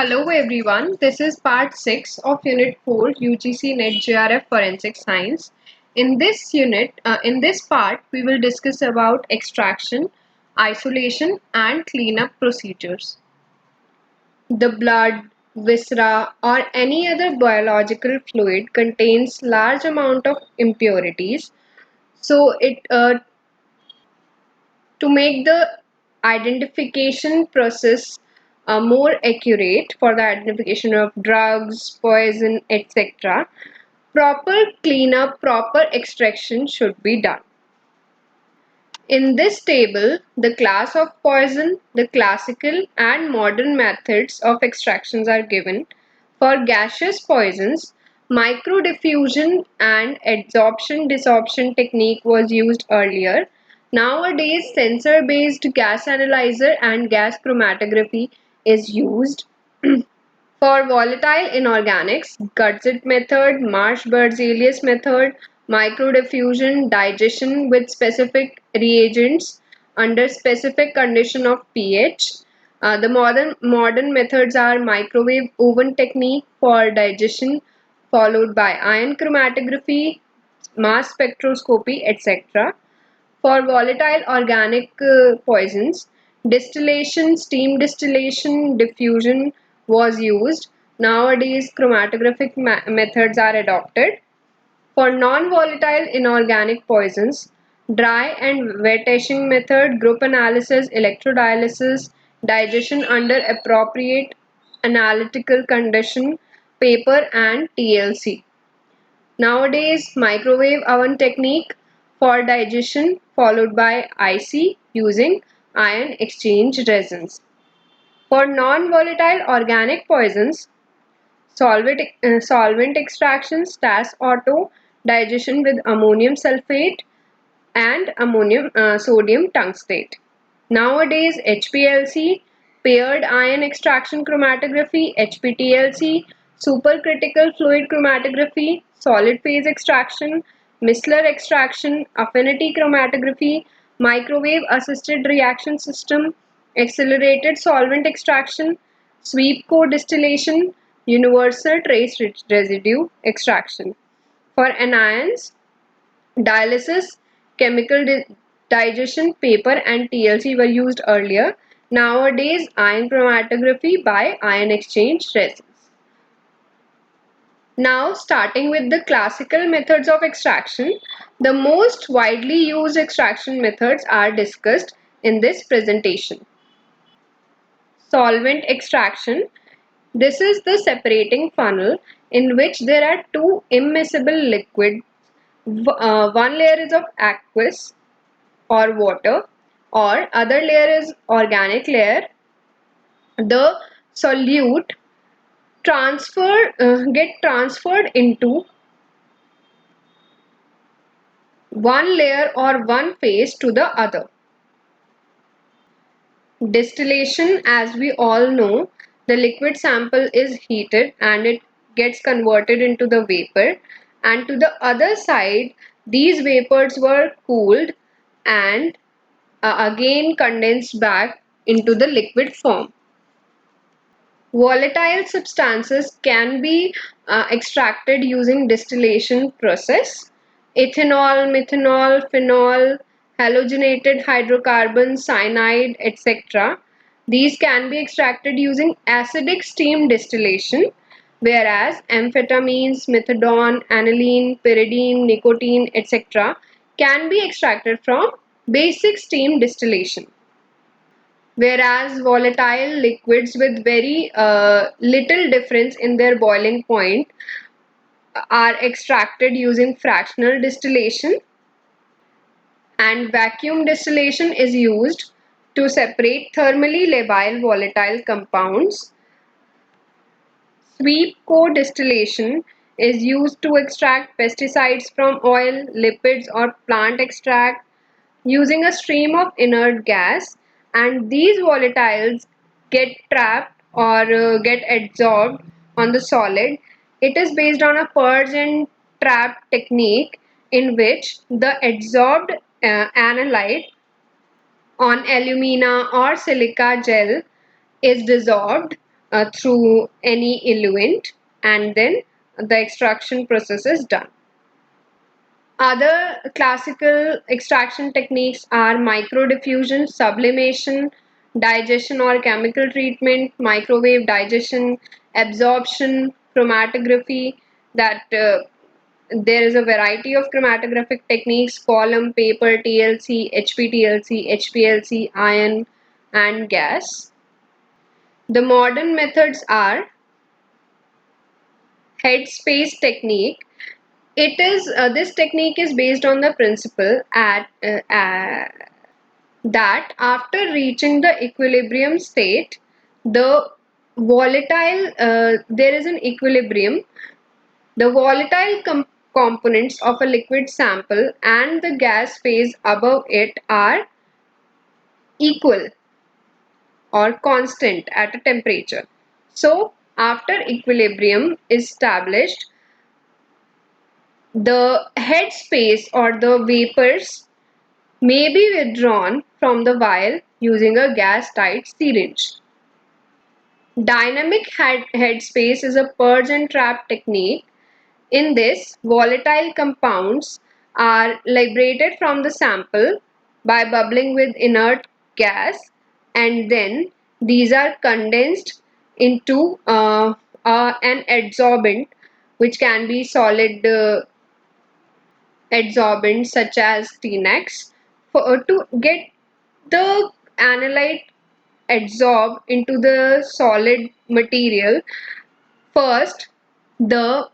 Hello everyone, this is part 6 of Unit 4 UGC-NET JRF Forensic Science. In this part, we will discuss about extraction, isolation and cleanup procedures. The blood, viscera or any other biological fluid contains large amount of impurities. So to make the identification process more accurate for the identification of drugs, poison, etc., proper cleanup, proper extraction should be done. In this table, the class of poison, the classical and modern methods of extractions are given. For gaseous poisons, microdiffusion and adsorption-desorption technique was used earlier. Nowadays, sensor-based gas analyzer and gas chromatography is used. For volatile inorganics, Gutzit method, Marsh-Berzelius method, microdiffusion, digestion with specific reagents under specific condition of pH. The modern methods are microwave oven technique for digestion, followed by ion chromatography, mass spectroscopy, etc. For volatile organic poisons, distillation, steam distillation, diffusion was used. Nowadays, chromatographic methods are adopted. For non-volatile inorganic poisons, dry and wet etching method, group analysis, electrodialysis, digestion under appropriate analytical condition, paper and TLC. Nowadays, microwave oven technique for digestion followed by IC using ion exchange resins. For non-volatile organic poisons, solvent extraction, Stas-otto, digestion with ammonium sulphate and sodium tungstate. Nowadays, HPLC, paired ion extraction chromatography, HPTLC, supercritical fluid chromatography, solid phase extraction, Missler extraction, affinity chromatography, microwave assisted reaction system, accelerated solvent extraction, sweep co-distillation, universal trace residue extraction. For anions, dialysis, chemical digestion, paper and TLC were used earlier. Nowadays, ion chromatography by ion exchange resins. Now, starting with the classical methods of extraction, the most widely used extraction methods are discussed in this presentation. Solvent extraction. This is the separating funnel in which there are two immiscible liquids. One layer is of aqueous or water, or other layer is organic layer. The solute get transferred into one layer or one phase to the other. Distillation, as we all know, the liquid sample is heated and it gets converted into the vapor, and to the other side these vapors were cooled and again condensed back into the liquid form. Volatile substances can be extracted using distillation process. Ethanol, methanol, phenol, halogenated hydrocarbons, cyanide, etc. These can be extracted using acidic steam distillation, whereas amphetamines, methadone, aniline, pyridine, nicotine, etc. can be extracted from basic steam distillation. Whereas volatile liquids with very little difference in their boiling point are extracted using fractional distillation, and vacuum distillation is used to separate thermally labile volatile compounds. Sweep co-distillation is used to extract pesticides from oil, lipids or plant extract using a stream of inert gas, and these volatiles get trapped or get adsorbed on the solid. It is based on a purge and trap technique in which the adsorbed analyte on alumina or silica gel is dissolved through any eluent, and then the extraction process is done. Other classical extraction techniques are microdiffusion, sublimation, digestion or chemical treatment, microwave digestion, absorption, chromatography. That there is a variety of chromatographic techniques: column, paper, TLC, HPTLC, HPLC, ion, and gas. The modern methods are headspace technique. It is this technique is based on the principle that after reaching the equilibrium state, the volatile there is an equilibrium. The volatile components of a liquid sample and the gas phase above it are equal or constant at a temperature. So, after equilibrium is established, the headspace or the vapors may be withdrawn from the vial using a gas-tight syringe. Dynamic headspace is a purge and trap technique. In this, volatile compounds are liberated from the sample by bubbling with inert gas, and then these are condensed into an adsorbent, which can be solid adsorbents such as Tnex, to get the analyte adsorbed into the solid material. First, the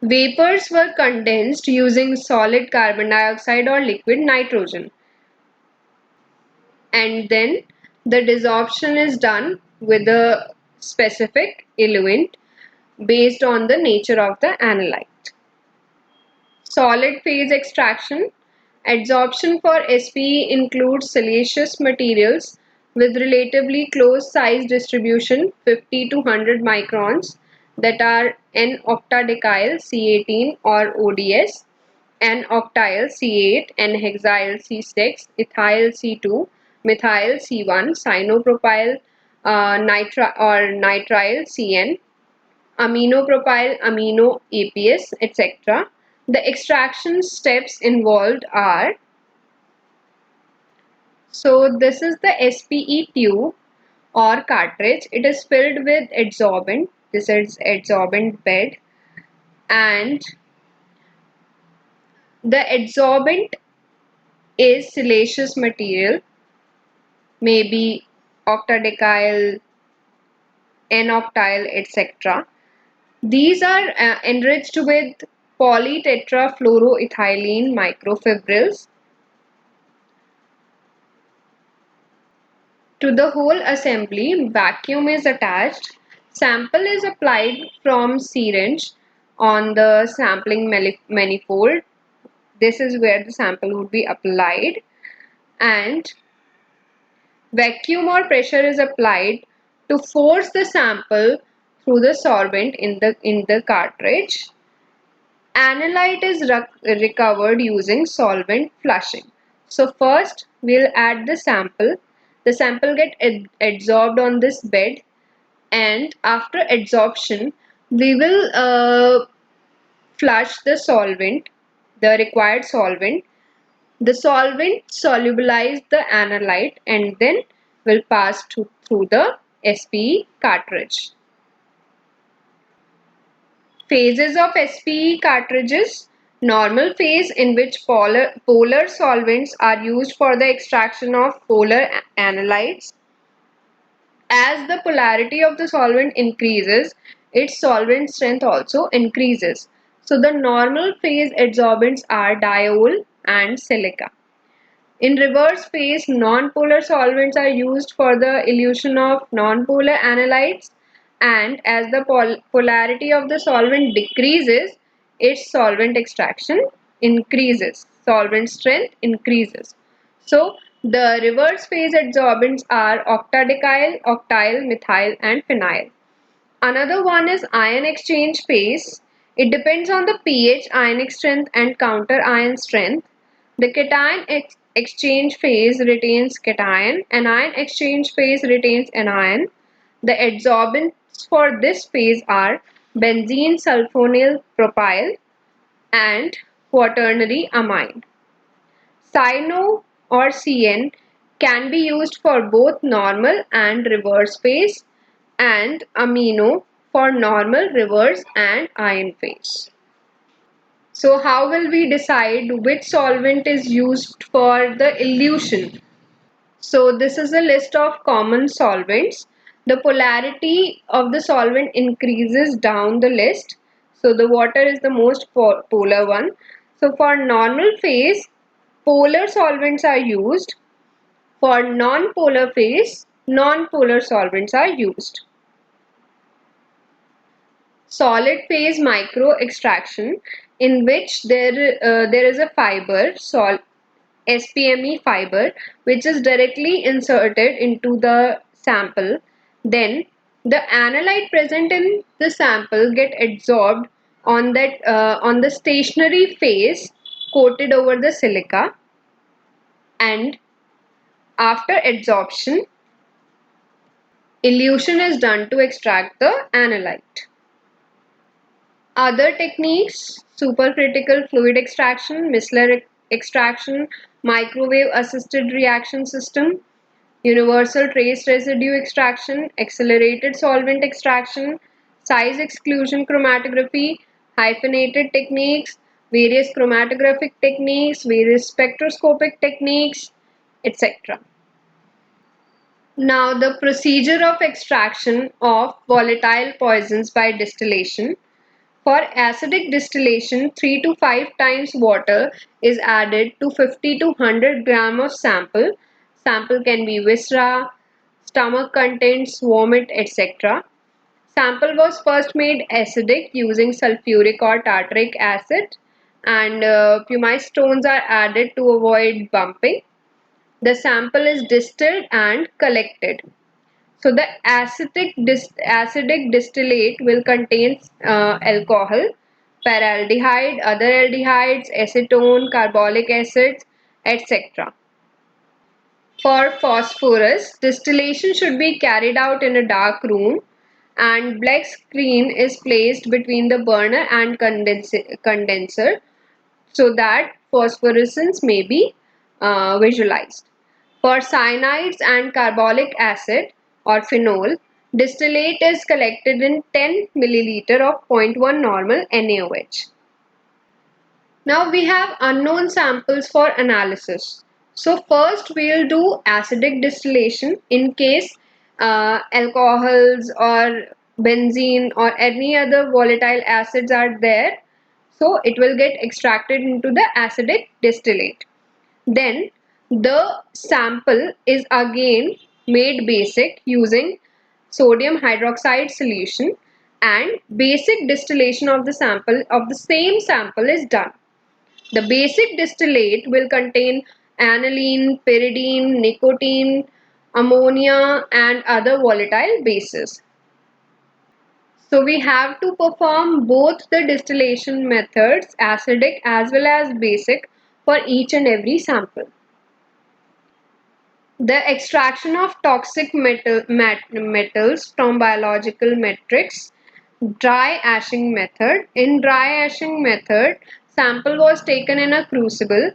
vapors were condensed using solid carbon dioxide or liquid nitrogen, and then the desorption is done with a specific eluent based on the nature of the analyte. Solid phase extraction. Adsorption for SPE includes siliceous materials with relatively close size distribution, 50 to 100 microns, that are N-octadecyl C18 or ODS, N-octyl C8, N-hexyl C6, ethyl C2, methyl C1, cyanopropyl nitrile CN, aminopropyl amino APS, etc. The extraction steps involved are, so this is the SPE tube or cartridge. It is filled with adsorbent. This is adsorbent bed, and the adsorbent is siliceous material, maybe octadecyl, N-octyl, etc. These are enriched with polytetrafluoroethylene microfibrils. To the whole assembly, vacuum is attached. Sample is applied from syringe on the sampling manifold. This is where the sample would be applied, and vacuum or pressure is applied to force the sample through the solvent in the cartridge. Analyte is recovered using solvent flushing. So first we'll add the sample. The sample get adsorbed on this bed, and after adsorption we will flush the solvent, the required solvent. The solvent solubilize the analyte and then will pass through the SPE cartridge. Phases of SPE cartridges. Normal phase, in which polar solvents are used for the extraction of polar analytes. As the polarity of the solvent increases, its solvent strength also increases. So the normal phase adsorbents are diol and silica. In reverse phase, non-polar solvents are used for the elution of non-polar analytes, and as the polarity of the solvent decreases, its solvent extraction increases, solvent strength increases. So the reverse phase adsorbents are octadecyl, octyl, methyl, and phenyl. Another one is ion exchange phase. It depends on the pH, ionic strength, and counter ion strength. The cation exchange phase retains cation, anion exchange phase retains anion. The adsorbents for this phase are benzene sulfonyl propyl and quaternary amine. Cyano or CN can be used for both normal and reverse phase, and amino for normal, reverse and ion phase. So how will we decide which solvent is used for the elution? So this is a list of common solvents. The polarity of the solvent increases down the list. So the water is the most polar one. So for normal phase, polar solvents are used. For non-polar phase, non-polar solvents are used. Solid phase micro extraction, in which there is a fiber, SPME fiber, which is directly inserted into the sample. Then the analyte present in the sample get adsorbed on the stationary phase coated over the silica, and after adsorption, elution is done to extract the analyte. Other techniques: supercritical fluid extraction, micellar extraction, microwave assisted reaction system, universal trace residue extraction, accelerated solvent extraction, size exclusion chromatography, hyphenated techniques, various chromatographic techniques, various spectroscopic techniques, etc. Now, the procedure of extraction of volatile poisons by distillation. For acidic distillation, 3 to 5 times water is added to 50 to 100 gram of sample. Sample can be viscera, stomach contents, vomit, etc. Sample was first made acidic using sulfuric or tartaric acid, and pumice stones are added to avoid bumping. The sample is distilled and collected. So the acidic distillate will contain alcohol, paraldehyde, other aldehydes, acetone, carbolic acids, etc. For phosphorus, distillation should be carried out in a dark room, and black screen is placed between the burner and condenser so that phosphorescence may be visualized. For cyanides and carbolic acid or phenol, distillate is collected in 10 milliliter of 0.1 normal NaOH. Now we have unknown samples for analysis. So first we will do acidic distillation in case alcohols or benzene or any other volatile acids are there. So it will get extracted into the acidic distillate. Then the sample is again made basic using sodium hydroxide solution, and basic distillation of the same sample is done. The basic distillate will contain aniline, pyridine, nicotine, ammonia and other volatile bases. So we have to perform both the distillation methods, acidic as well as basic, for each and every sample. The extraction of toxic metals from biological matrix. Dry ashing method. In dry ashing method, sample was taken in a crucible.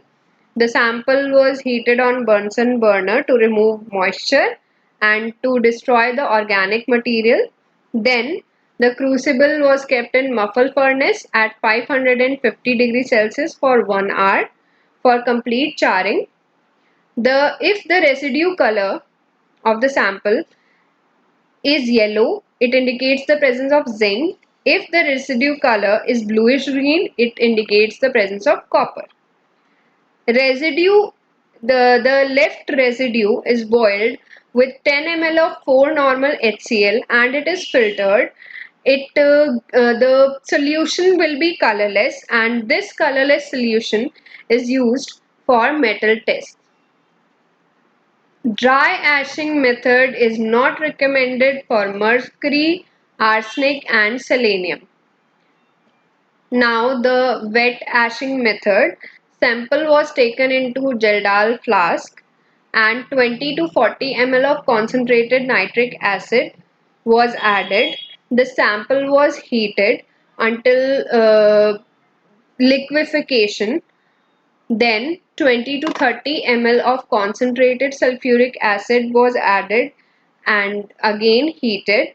The sample was heated on Bunsen burner to remove moisture and to destroy the organic material. Then the crucible was kept in muffle furnace at 550 degrees Celsius for 1 hour for complete charring. If the residue color of the sample is yellow, it indicates the presence of zinc. If the residue color is bluish green, it indicates the presence of copper. Residue, the left residue is boiled with 10 ml of 4 normal HCl and it is filtered. The solution will be colorless, and this colorless solution is used for metal tests. Dry ashing method is not recommended for mercury, arsenic and selenium. Now the wet ashing method. Sample was taken into Geldal flask and 20 to 40 ml of concentrated nitric acid was added. The sample was heated until liquefaction. Then 20 to 30 ml of concentrated sulfuric acid was added and again heated.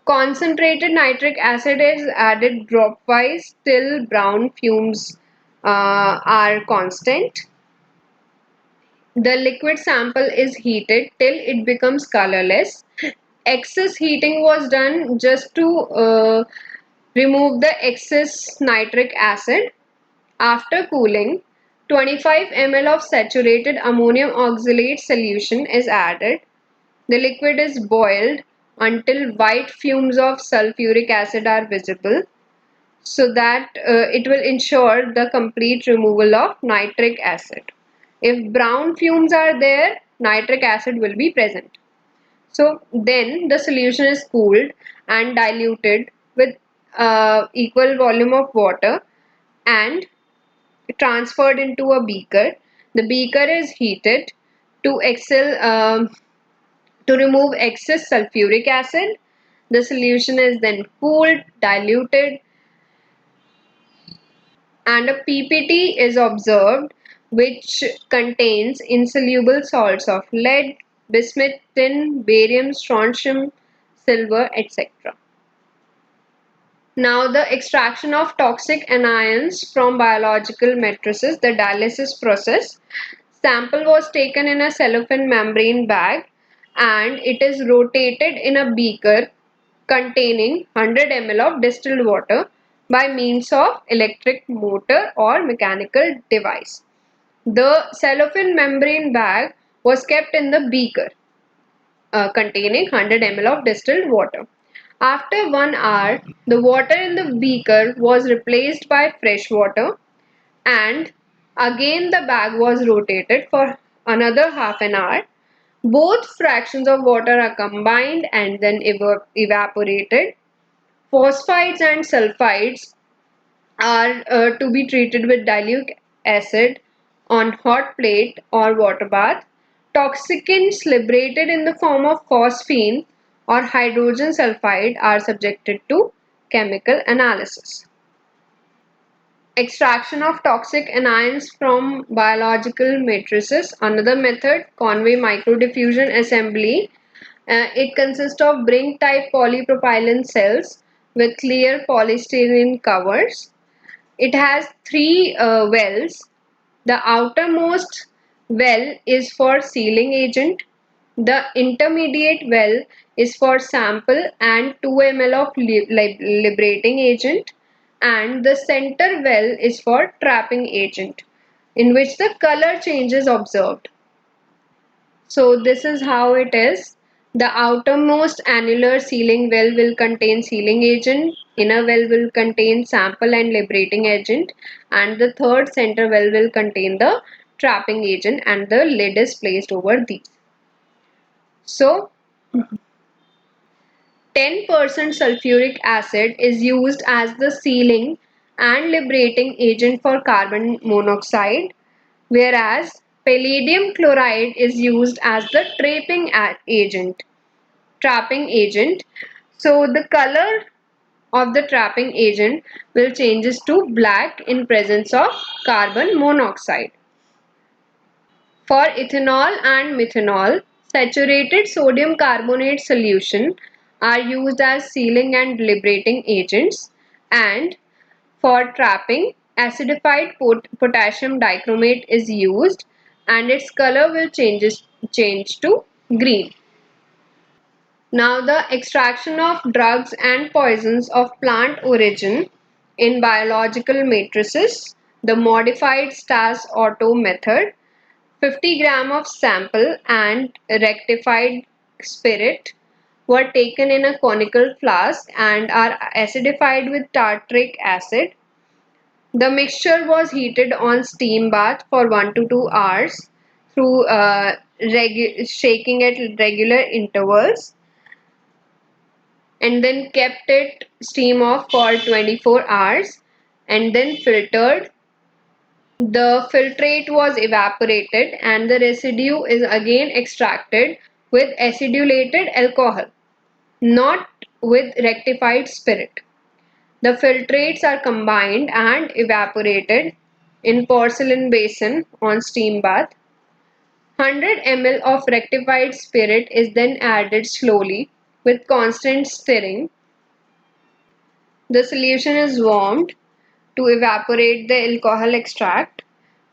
Concentrated nitric acid is added dropwise till brown fumes are constant. The liquid sample is heated till it becomes colorless. Excess heating was done just to remove the excess nitric acid. After cooling, 25 ml of saturated ammonium oxalate solution is added. The liquid is boiled until white fumes of sulfuric acid are visible, so that it will ensure the complete removal of nitric acid. If brown fumes are there, nitric acid will be present. So then the solution is cooled and diluted with equal volume of water and transferred into a beaker. The beaker is heated to to remove excess sulfuric acid. The solution is then cooled, diluted, and a PPT is observed which contains insoluble salts of lead, bismuth, tin, barium, strontium, silver, etc. Now the extraction of toxic anions from biological matrices, the dialysis process. Sample was taken in a cellophane membrane bag and it is rotated in a beaker containing 100 ml of distilled water by means of electric motor or mechanical device. The cellophane membrane bag was kept in the beaker containing 100 ml of distilled water. After 1 hour, the water in the beaker was replaced by fresh water and again the bag was rotated for another half an hour. Both fractions of water are combined and then evaporated. Phosphides and sulfides are to be treated with dilute acid on hot plate or water bath. Toxicants liberated in the form of phosphine or hydrogen sulfide are subjected to chemical analysis. Extraction of toxic anions from biological matrices. Another method, Conway Microdiffusion Assembly. It consists of ring type polypropylene cells with clear polystyrene covers. It has three wells. The outermost well is for sealing agent. The intermediate well is for sample and 2 ml of liberating agent, and the center well is for trapping agent, in which the color change is observed. So this is how it is. The outermost annular sealing well will contain sealing agent, inner well will contain sample and liberating agent, and the third center well will contain the trapping agent, and the lid is placed over these. So 10% sulfuric acid is used as the sealing and liberating agent for carbon monoxide, whereas palladium chloride is used as the trapping agent. So the color of the trapping agent will changes to black in presence of carbon monoxide. For ethanol and methanol, saturated sodium carbonate solution are used as sealing and liberating agents, and for trapping, acidified potassium dichromate is used and its color will change to green. Now the extraction of drugs and poisons of plant origin in biological matrices, the modified Stas-otto method. 50 gram of sample and rectified spirit were taken in a conical flask and are acidified with tartaric acid. The mixture was heated on steam bath for 1 to 2 hours through shaking at regular intervals, and then kept it steam off for 24 hours and then filtered. The filtrate was evaporated and the residue is again extracted with acidulated alcohol. not with rectified spirit. The filtrates are combined and evaporated in porcelain basin on steam bath. 100 ml of rectified spirit is then added slowly with constant stirring. The solution is warmed to evaporate the alcohol extract.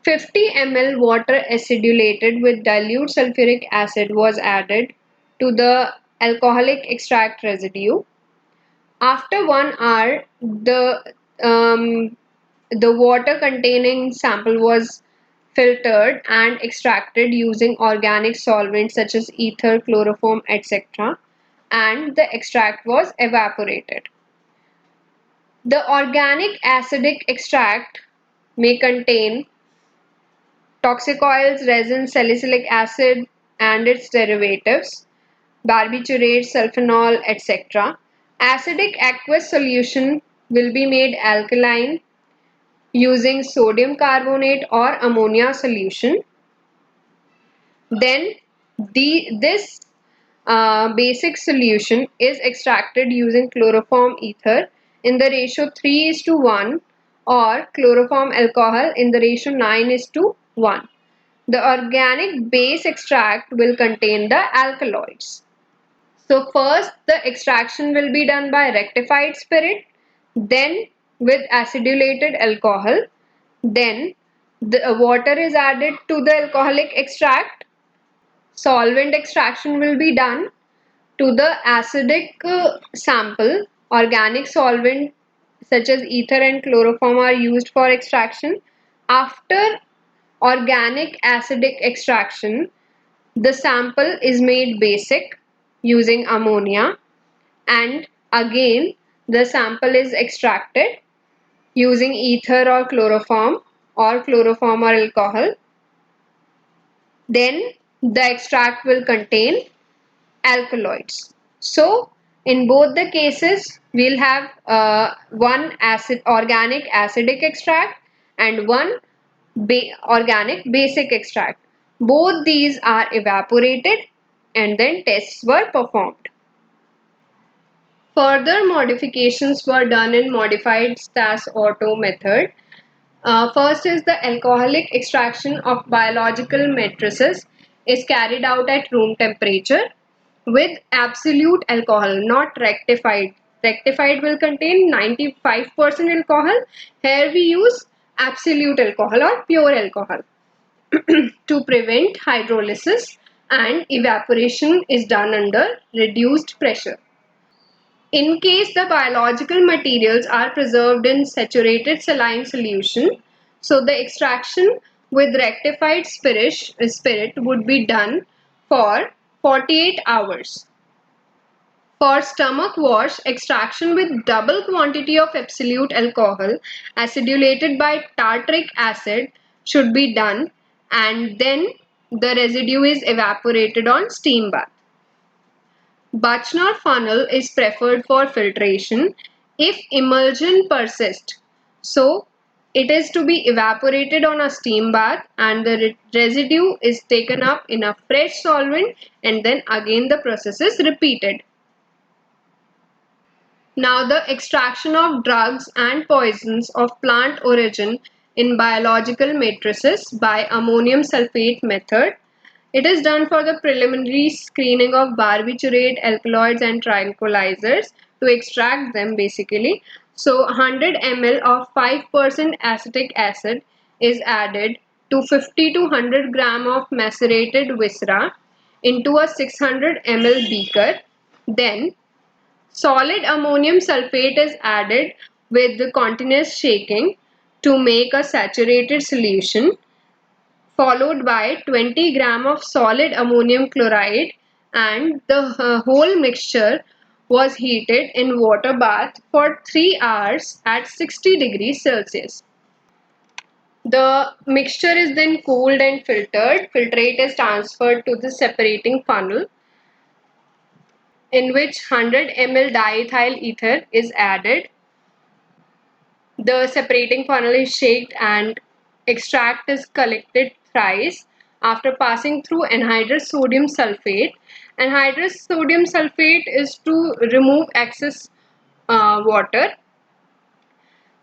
50 ml water acidulated with dilute sulfuric acid was added to the alcoholic extract residue. After 1 hour, the water containing sample was filtered and extracted using organic solvents such as ether, chloroform, etc., and the extract was evaporated. The organic acidic extract may contain toxic oils, resin, salicylic acid, and its derivatives, barbiturate, sulfonol, etc. Acidic aqueous solution will be made alkaline using sodium carbonate or ammonia solution. Then this basic solution is extracted using chloroform ether in the ratio 3:1 or chloroform alcohol in the ratio 9:1. The organic base extract will contain the alkaloids. So first the extraction will be done by rectified spirit, then with acidulated alcohol, then the water is added to the alcoholic extract. Solvent extraction will be done to the acidic sample. Organic solvent such as ether and chloroform are used for extraction. After organic acidic extraction, the sample is made basic using ammonia, and again the sample is extracted using ether or chloroform or alcohol. Then the extract will contain alkaloids. So in both the cases we'll have one organic acidic extract and one organic basic extract. Both these are evaporated and then tests were performed. Further modifications were done in modified Stas-otto method. First is the alcoholic extraction of biological matrices is carried out at room temperature with absolute alcohol, not rectified. Rectified will contain 95% alcohol. Here we use absolute alcohol or pure alcohol to prevent hydrolysis, and evaporation is done under reduced pressure. In case the biological materials are preserved in saturated saline solution, so the extraction with rectified spirit would be done for 48 hours. For stomach wash, extraction with double quantity of absolute alcohol acidulated by tartaric acid should be done, and then the residue is evaporated on steam bath. Buchner funnel is preferred for filtration if emulsion persists. So it is to be evaporated on a steam bath and the residue is taken up in a fresh solvent, and then again the process is repeated. Now the extraction of drugs and poisons of plant origin in biological matrices by ammonium sulphate method. It is done for the preliminary screening of barbiturate, alkaloids and tranquilizers to extract them basically. So 100 ml of 5% acetic acid is added to 50 to 100 gram of macerated viscera into a 600 ml beaker. Then solid ammonium sulphate is added with the continuous shaking to make a saturated solution, followed by 20 gram of solid ammonium chloride, and the whole mixture was heated in water bath for 3 hours at 60 degrees Celsius. The mixture is then cooled and filtered. Filtrate is transferred to the separating funnel in which 100 ml diethyl ether is added. The separating funnel is shaked and extract is collected thrice after passing through anhydrous sodium sulfate. Anhydrous sodium sulfate is to remove excess water.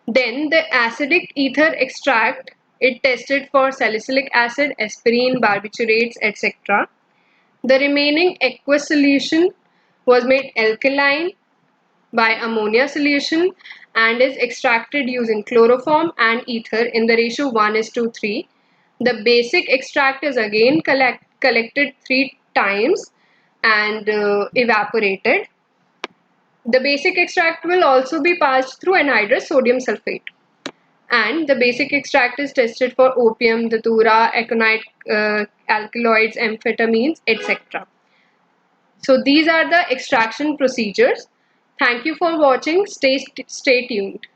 Then the acidic ether extract, it tested for salicylic acid, aspirin, barbiturates, etc. The remaining aqueous solution was made alkaline by ammonia solution and is extracted using chloroform and ether in the ratio 1:3. The basic extract is again collected 3 times and evaporated. The basic extract will also be passed through anhydrous sodium sulfate. And the basic extract is tested for opium, datura, aconite alkaloids, amphetamines, etc. So these are the extraction procedures. Thank you for watching. Stay tuned.